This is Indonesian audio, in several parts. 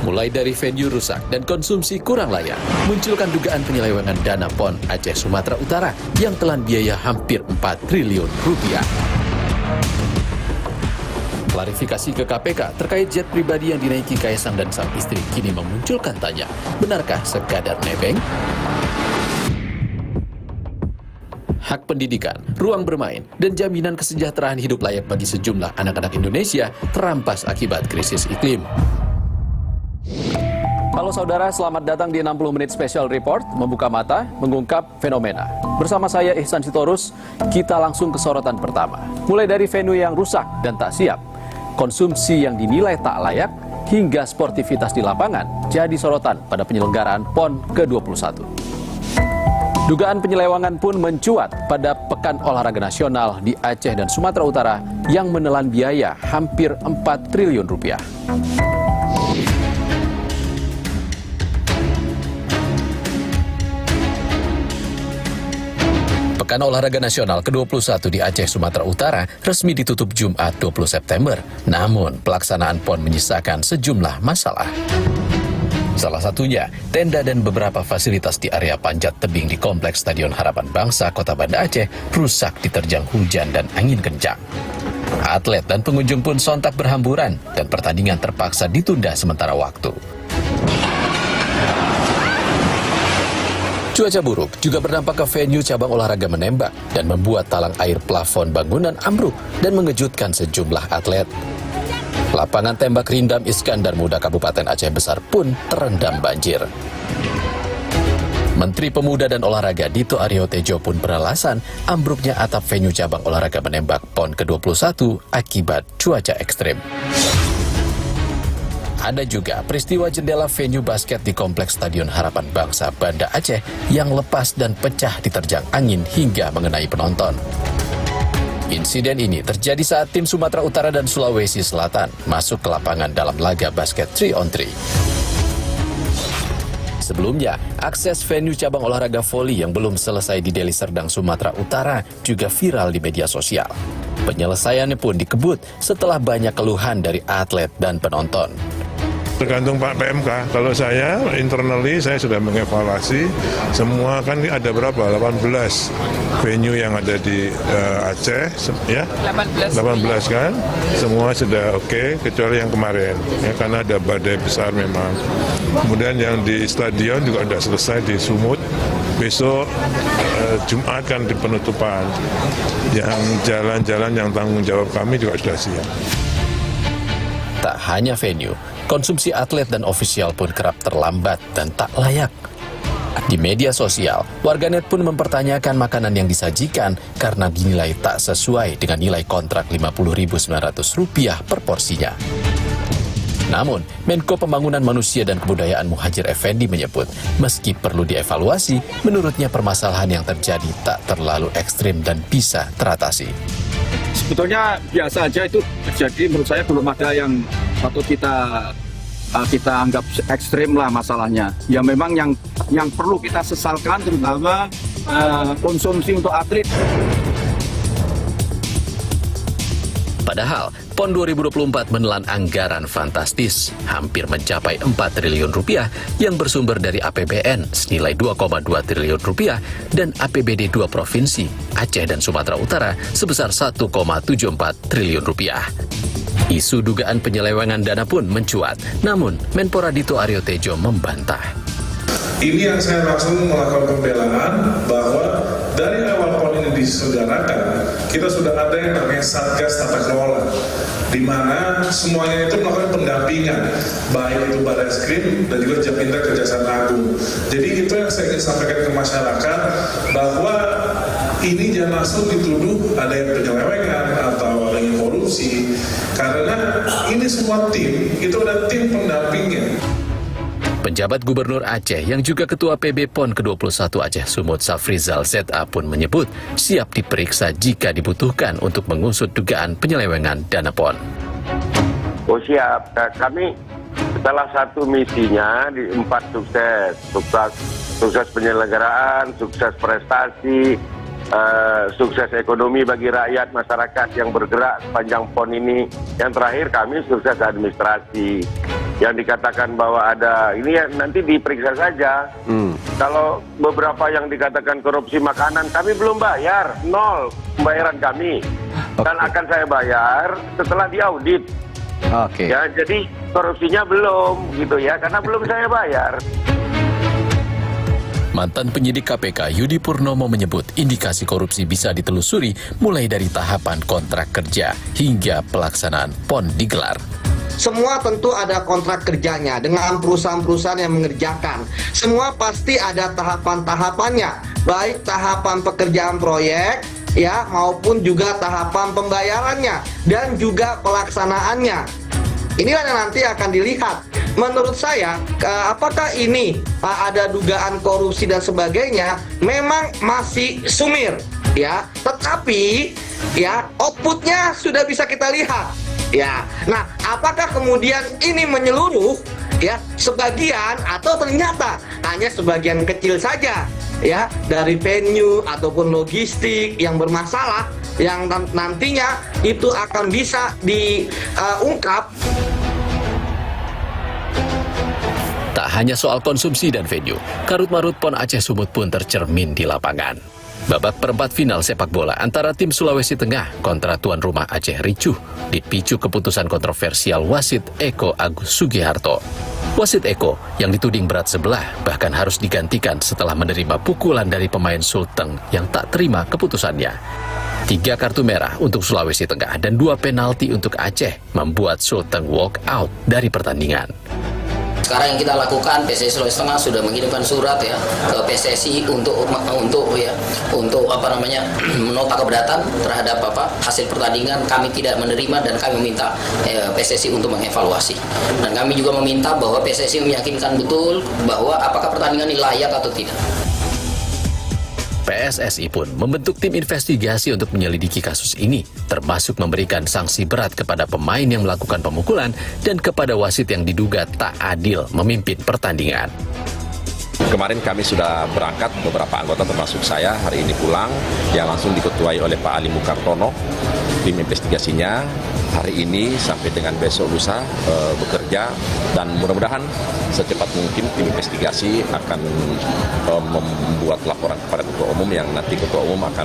Mulai dari venue rusak dan konsumsi kurang layak, munculkan dugaan penyelewengan dana PON Aceh Sumatera Utara yang telan biaya hampir 4 triliun rupiah. Klarifikasi ke KPK terkait jet pribadi yang dinaiki Kaisang dan sang istri kini memunculkan tanya, benarkah sekadar nebeng? Hak pendidikan, ruang bermain, dan jaminan kesejahteraan hidup layak bagi sejumlah anak-anak Indonesia terampas akibat krisis iklim. Halo saudara, selamat datang di 60 Menit Special Report, membuka mata, mengungkap fenomena. Bersama saya Ihsan Sitorus, kita langsung ke sorotan pertama. Mulai dari venue yang rusak dan tak siap, konsumsi yang dinilai tak layak, hingga sportivitas di lapangan jadi sorotan pada penyelenggaraan PON ke-21. Dugaan penyelewangan pun mencuat pada Pekan Olahraga Nasional di Aceh dan Sumatera Utara yang menelan biaya hampir 4 triliun rupiah. Pekan Olahraga Nasional ke-21 di Aceh, Sumatera Utara resmi ditutup Jumat 20 September. Namun, pelaksanaan PON menyisakan sejumlah masalah. Salah satunya, tenda dan beberapa fasilitas di area panjat tebing di Kompleks Stadion Harapan Bangsa, Kota Banda Aceh, rusak diterjang hujan dan angin kencang. Atlet dan pengunjung pun sontak berhamburan dan pertandingan terpaksa ditunda sementara waktu. Cuaca buruk juga berdampak ke venue cabang olahraga menembak dan membuat talang air plafon bangunan ambruk dan mengejutkan sejumlah atlet. Lapangan tembak Rindam Iskandar Muda Kabupaten Aceh Besar pun terendam banjir. Menteri Pemuda dan Olahraga Dito Aryo Tejo pun beralasan ambruknya atap venue cabang olahraga menembak PON ke-21 akibat cuaca ekstrim. Ada juga peristiwa jendela venue basket di Kompleks Stadion Harapan Bangsa Banda Aceh yang lepas dan pecah diterjang angin hingga mengenai penonton. Insiden ini terjadi saat tim Sumatera Utara dan Sulawesi Selatan masuk ke lapangan dalam laga basket 3-on-3. Sebelumnya, akses venue cabang olahraga voli yang belum selesai di Deli Serdang, Sumatera Utara juga viral di media sosial. Penyelesaiannya pun dikebut setelah banyak keluhan dari atlet dan penonton. Tergantung Pak PMK, kalau saya internally saya sudah mengevaluasi semua, kan ada berapa? 18 venue yang ada di Aceh, ya? 18 kan? Semua sudah oke, kecuali yang kemarin, ya, karena ada badai besar memang. Kemudian yang di stadion juga sudah selesai di Sumut, besok Jumat kan di penutupan. Yang jalan-jalan yang tanggung jawab kami juga sudah siap. Tak hanya venue, konsumsi atlet dan ofisial pun kerap terlambat dan tak layak. Di media sosial, warganet pun mempertanyakan makanan yang disajikan karena dinilai tak sesuai dengan nilai kontrak Rp50.900 per porsinya. Namun, Menko Pembangunan Manusia dan Kebudayaan Muhadjir Effendi menyebut, meski perlu dievaluasi, menurutnya permasalahan yang terjadi tak terlalu ekstrim dan bisa teratasi. Sebetulnya biasa aja itu terjadi, menurut saya belum ada yang patut kita anggap ekstrim lah masalahnya. Ya memang yang perlu kita sesalkan terutama konsumsi untuk atlet. Padahal, PON 2024 menelan anggaran fantastis, hampir mencapai 4 triliun rupiah yang bersumber dari APBN senilai 2,2 triliun rupiah dan APBD 2 provinsi, Aceh dan Sumatera Utara, sebesar 1,74 triliun rupiah. Isu dugaan penyelewengan dana pun mencuat, namun Menpora Dito Aryo Tejo membantah. Ini yang saya langsung melakukan pembelaan bahwa dari awal PON ini diselenggarakan, kita sudah ada yang namanya Satgas Tata Kelola, di mana semuanya itu melakukan pendampingan, baik itu Barreskrim dan juga Japinter Kejaksaan Agung. Jadi itu yang saya ingin sampaikan ke masyarakat, bahwa ini jangan langsung dituduh ada yang penyelewengan atau ada yang korupsi, karena ini semua tim, itu ada tim pendampingnya. Penjabat Gubernur Aceh yang juga Ketua PB PON ke-21 Aceh Sumut Safrizal ZA pun menyebut siap diperiksa jika dibutuhkan untuk mengusut dugaan penyelewengan dana PON. Oh siap, kami salah satu misinya di 4 sukses penyelenggaraan, sukses prestasi, sukses ekonomi bagi rakyat masyarakat yang bergerak sepanjang PON ini. Yang terakhir kami sukses administrasi. Yang dikatakan bahwa ada ini ya, nanti diperiksa saja. Kalau beberapa yang dikatakan korupsi makanan, kami belum bayar, 0 pembayaran kami. Dan akan saya bayar setelah diaudit. Ya, jadi korupsinya belum gitu ya, karena belum saya bayar. Mantan penyidik KPK Yudi Purnomo menyebut indikasi korupsi bisa ditelusuri mulai dari tahapan kontrak kerja hingga pelaksanaan PON digelar. Semua tentu ada kontrak kerjanya dengan perusahaan-perusahaan yang mengerjakan. Semua pasti ada tahapan-tahapannya, baik tahapan pekerjaan proyek, ya, maupun juga tahapan pembayarannya dan juga pelaksanaannya. Inilah yang nanti akan dilihat. Menurut saya, apakah ini ada dugaan korupsi dan sebagainya, memang masih sumir, ya. Tetapi, ya, outputnya sudah bisa kita lihat, ya. Nah, apakah kemudian ini menyeluruh, ya, sebagian atau ternyata hanya sebagian kecil saja, ya, dari venue ataupun logistik yang bermasalah, yang nantinya itu akan bisa diungkap. Tak hanya soal konsumsi dan venue, karut-marut PON Aceh Sumut pun tercermin di lapangan. Babak perempat final sepak bola antara tim Sulawesi Tengah kontra tuan rumah Aceh ricuh dipicu keputusan kontroversial wasit Eko Agus Sugiharto. Wasit Eko yang dituding berat sebelah bahkan harus digantikan setelah menerima pukulan dari pemain Sulteng yang tak terima keputusannya. 3 kartu merah untuk Sulawesi Tengah dan 2 penalti untuk Aceh membuat Sulteng walk out dari pertandingan. Sekarang yang kita lakukan, PSSI Sulawesi Tengah sudah mengirimkan surat ya ke PSSI untuk menota keberatan terhadap hasil pertandingan. Kami tidak menerima dan kami meminta PSSI untuk mengevaluasi. Dan kami juga meminta bahwa PSSI meyakinkan betul bahwa apakah pertandingan ini layak atau tidak. PSSI pun membentuk tim investigasi untuk menyelidiki kasus ini, termasuk memberikan sanksi berat kepada pemain yang melakukan pemukulan dan kepada wasit yang diduga tak adil memimpin pertandingan. Kemarin kami sudah berangkat, beberapa anggota termasuk saya hari ini pulang, yang langsung diketuai oleh Pak Ali Mukartono. Tim investigasinya hari ini sampai dengan besok lusa bekerja, dan mudah-mudahan secepat mungkin tim investigasi akan membuat laporan kepada Ketua Umum yang nanti Ketua Umum akan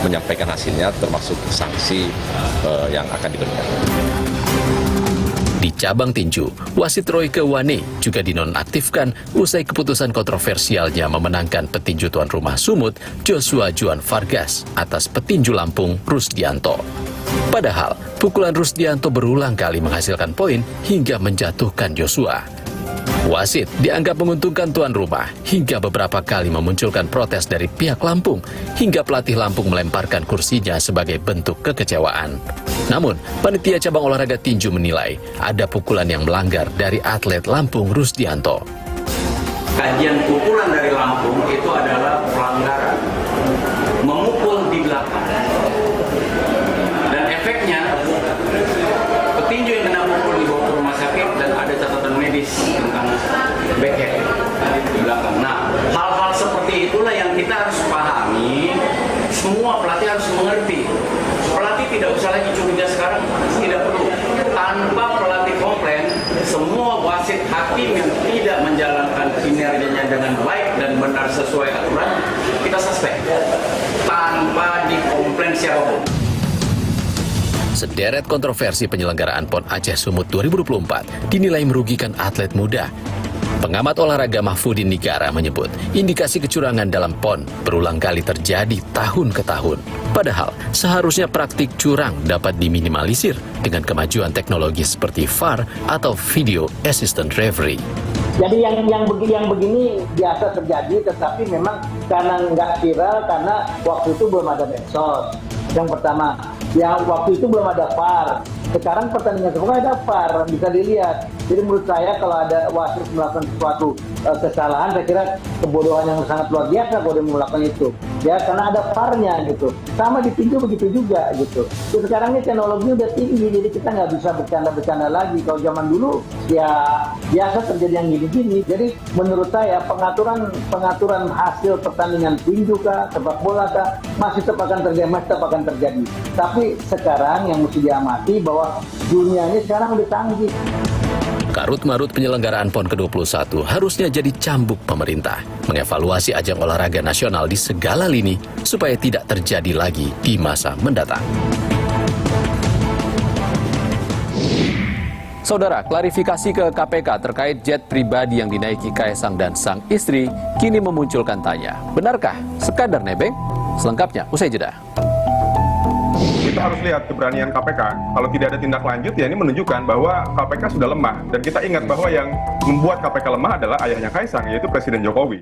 menyampaikan hasilnya termasuk sanksi yang akan diberikan. Di cabang tinju, wasit Royke Wane juga dinonaktifkan usai keputusan kontroversialnya memenangkan petinju tuan rumah Sumut Joshua Juan Vargas atas petinju Lampung Rusdianto. Padahal, pukulan Rusdianto berulang kali menghasilkan poin hingga menjatuhkan Joshua. Wasit dianggap menguntungkan tuan rumah hingga beberapa kali memunculkan protes dari pihak Lampung hingga pelatih Lampung melemparkan kursinya sebagai bentuk kekecewaan. Namun, panitia cabang olahraga tinju menilai ada pukulan yang melanggar dari atlet Lampung Rusdianto. Kajian pukulan dari Lampung itu adalah pelanggaran, memukul di belakang. Dan efeknya, petinju yang kena pukul dibawa ke rumah sakit dan ada catatan medis tentang backhand di belakang. Nah, hal-hal seperti itulah yang kita harus pahami, semua pelatih harus mengerti. Pelatih tidak usah lagi curiga sekarang, tidak perlu. Tanpa pelatih komplain, semua wasit hakim yang tidak menjalankan kinerjanya dengan baik dan benar sesuai aturan, kita suspend. Tanpa dikomplain siapapun. Sederet kontroversi penyelenggaraan PON Aceh Sumut 2024 dinilai merugikan atlet muda. Pengamat olahraga Mahfudin Nigara menyebut indikasi kecurangan dalam PON berulang kali terjadi tahun ke tahun. Padahal seharusnya praktik curang dapat diminimalisir dengan kemajuan teknologi seperti VAR atau Video Assistant Referee. Jadi yang begini biasa terjadi, tetapi memang karena nggak viral karena waktu itu belum ada medsos. Yang pertama, yang waktu itu belum ada VAR. Sekarang pertandingan semua ada VAR, bisa dilihat. Jadi menurut saya kalau ada wasit melakukan sesuatu kesalahan, saya kira kebodohan yang sangat luar biasa kalau dia melakukan itu. ya karena ada VAR-nya gitu. Sama di tinju begitu juga gitu. Terus sekarang ini teknologi udah tinggi, jadi kita nggak bisa bercanda-bercanda lagi. Kalau zaman dulu ya biasa terjadi yang gini-gini. Jadi menurut saya pengaturan hasil pertandingan tinju kah, sepak bola kah, masih tetap akan terjadi. Tapi sekarang yang mesti diamati bahwa dunia ini sekarang udah canggih. Karut-marut penyelenggaraan PON ke-21 harusnya jadi cambuk pemerintah, mengevaluasi ajang olahraga nasional di segala lini supaya tidak terjadi lagi di masa mendatang. Saudara, klarifikasi ke KPK terkait jet pribadi yang dinaiki Kaisang dan sang istri kini memunculkan tanya. Benarkah sekadar nebeng? Selengkapnya usai jeda. Kita harus lihat keberanian KPK. Kalau tidak ada tindak lanjut, ya ini menunjukkan bahwa KPK sudah lemah. Dan kita ingat bahwa yang membuat KPK lemah adalah ayahnya Kaisang, yaitu Presiden Jokowi.